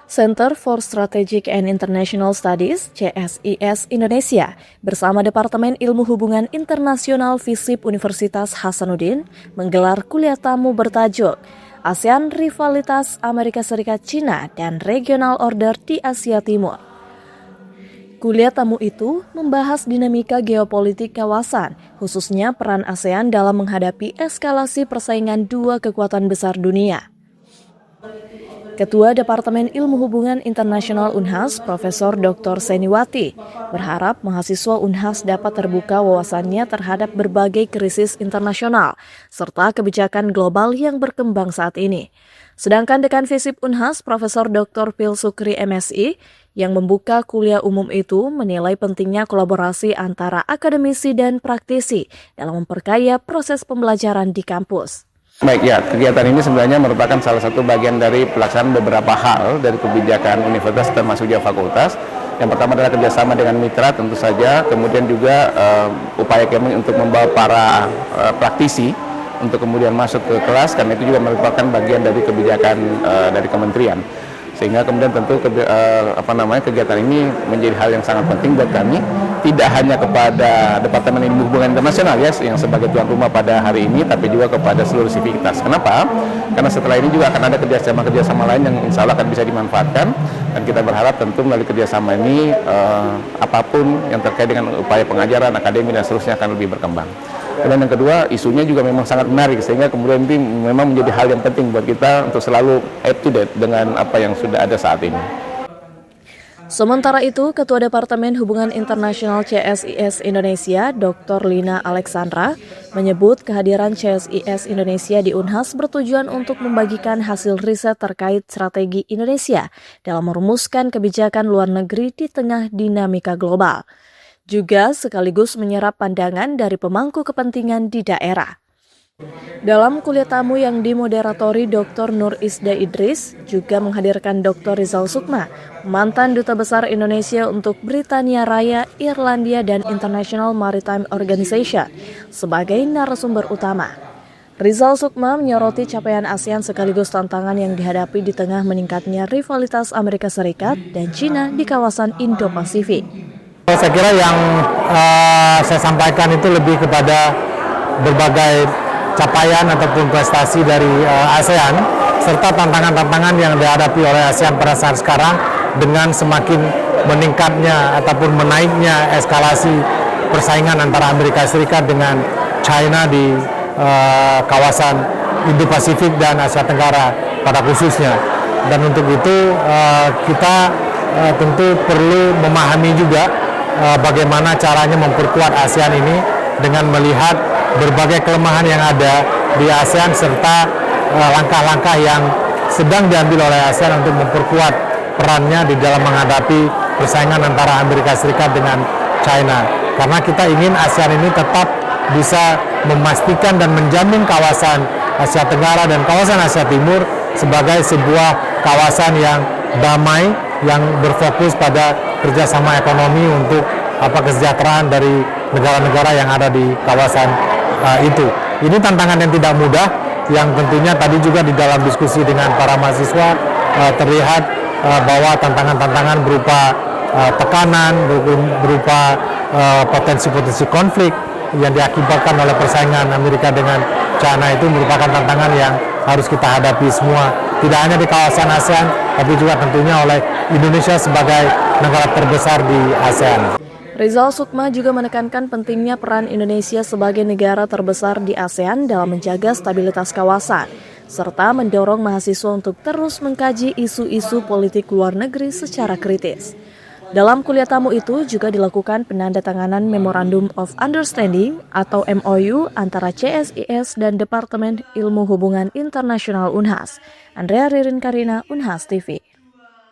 Center for Strategic and International Studies (CSIS) Indonesia bersama Departemen Ilmu Hubungan Internasional FISIP Universitas Hasanuddin menggelar kuliah tamu bertajuk ASEAN Rivalitas Amerika Serikat Cina dan Regional Order di Asia Timur. Kuliah tamu itu membahas dinamika geopolitik kawasan, khususnya peran ASEAN dalam menghadapi eskalasi persaingan dua kekuatan besar dunia. Ketua Departemen Ilmu Hubungan Internasional Unhas, Profesor Dr. Seniwati, berharap mahasiswa Unhas dapat terbuka wawasannya terhadap berbagai krisis internasional, serta kebijakan global yang berkembang saat ini. Sedangkan Dekan FISIP Unhas, Profesor Dr. Pil Sukri MSI, yang membuka kuliah umum itu menilai pentingnya kolaborasi antara akademisi dan praktisi dalam memperkaya proses pembelajaran di kampus. Baik ya, kegiatan ini sebenarnya merupakan salah satu bagian dari pelaksanaan beberapa hal dari kebijakan universitas termasuk juga fakultas. Yang pertama adalah kerjasama dengan mitra tentu saja, kemudian juga upaya kami untuk membawa para praktisi untuk kemudian masuk ke kelas, karena itu juga merupakan bagian dari kebijakan dari kementerian. Sehingga kemudian tentu kegiatan ini menjadi hal yang sangat penting buat kami, tidak hanya kepada Departemen Ilmu Hubungan Internasional ya yang sebagai tuan rumah pada hari ini, tapi juga kepada seluruh sivitas. Kenapa? Karena setelah ini juga akan ada kerjasama lain yang insya Allah akan bisa dimanfaatkan, dan kita berharap tentu melalui kerjasama ini apapun yang terkait dengan upaya pengajaran, akademi dan seterusnya akan lebih berkembang. Dan yang kedua, isunya juga memang sangat menarik, sehingga kemudian ini memang menjadi hal yang penting buat kita untuk selalu up to date dengan apa yang sudah ada saat ini. Sementara itu, Ketua Departemen Hubungan Internasional CSIS Indonesia, Dr. Lina Alexandra, menyebut kehadiran CSIS Indonesia di Unhas bertujuan untuk membagikan hasil riset terkait strategi Indonesia dalam merumuskan kebijakan luar negeri di tengah dinamika global. Juga sekaligus menyerap pandangan dari pemangku kepentingan di daerah. Dalam kuliah tamu yang dimoderatori Dr. Nur Isda Idris, juga menghadirkan Dr. Rizal Sukma, mantan Duta Besar Indonesia untuk Britania Raya, Irlandia, dan International Maritime Organization, sebagai narasumber utama. Rizal Sukma menyoroti capaian ASEAN sekaligus tantangan yang dihadapi di tengah meningkatnya rivalitas Amerika Serikat dan Cina di kawasan Indo-Pasifik. Saya kira yang saya sampaikan itu lebih kepada berbagai capaian ataupun prestasi dari ASEAN serta tantangan-tantangan yang dihadapi oleh ASEAN pada saat sekarang dengan semakin meningkatnya ataupun menaiknya eskalasi persaingan antara Amerika Serikat dengan China di kawasan Indo-Pasifik dan Asia Tenggara pada khususnya. Dan untuk itu kita tentu perlu memahami juga bagaimana caranya memperkuat ASEAN ini dengan melihat berbagai kelemahan yang ada di ASEAN serta langkah-langkah yang sedang diambil oleh ASEAN untuk memperkuat perannya di dalam menghadapi persaingan antara Amerika Serikat dengan China. Karena kita ingin ASEAN ini tetap bisa memastikan dan menjamin kawasan Asia Tenggara dan kawasan Asia Timur sebagai sebuah kawasan yang damai, yang berfokus pada kerjasama ekonomi untuk kesejahteraan dari negara-negara yang ada di kawasan itu. Ini tantangan yang tidak mudah, yang tentunya tadi juga di dalam diskusi dengan para mahasiswa terlihat bahwa tantangan-tantangan berupa tekanan, berupa potensi-potensi konflik yang diakibatkan oleh persaingan Amerika dengan China itu merupakan tantangan yang harus kita hadapi semua, tidak hanya di kawasan ASEAN, tapi juga tentunya oleh Indonesia sebagai negara terbesar di ASEAN. Rizal Sukma juga menekankan pentingnya peran Indonesia sebagai negara terbesar di ASEAN dalam menjaga stabilitas kawasan, serta mendorong mahasiswa untuk terus mengkaji isu-isu politik luar negeri secara kritis. Dalam kuliah tamu itu juga dilakukan penandatanganan Memorandum of Understanding atau MOU antara CSIS dan Departemen Ilmu Hubungan Internasional Unhas. Andrea Ririn Karina, Unhas TV.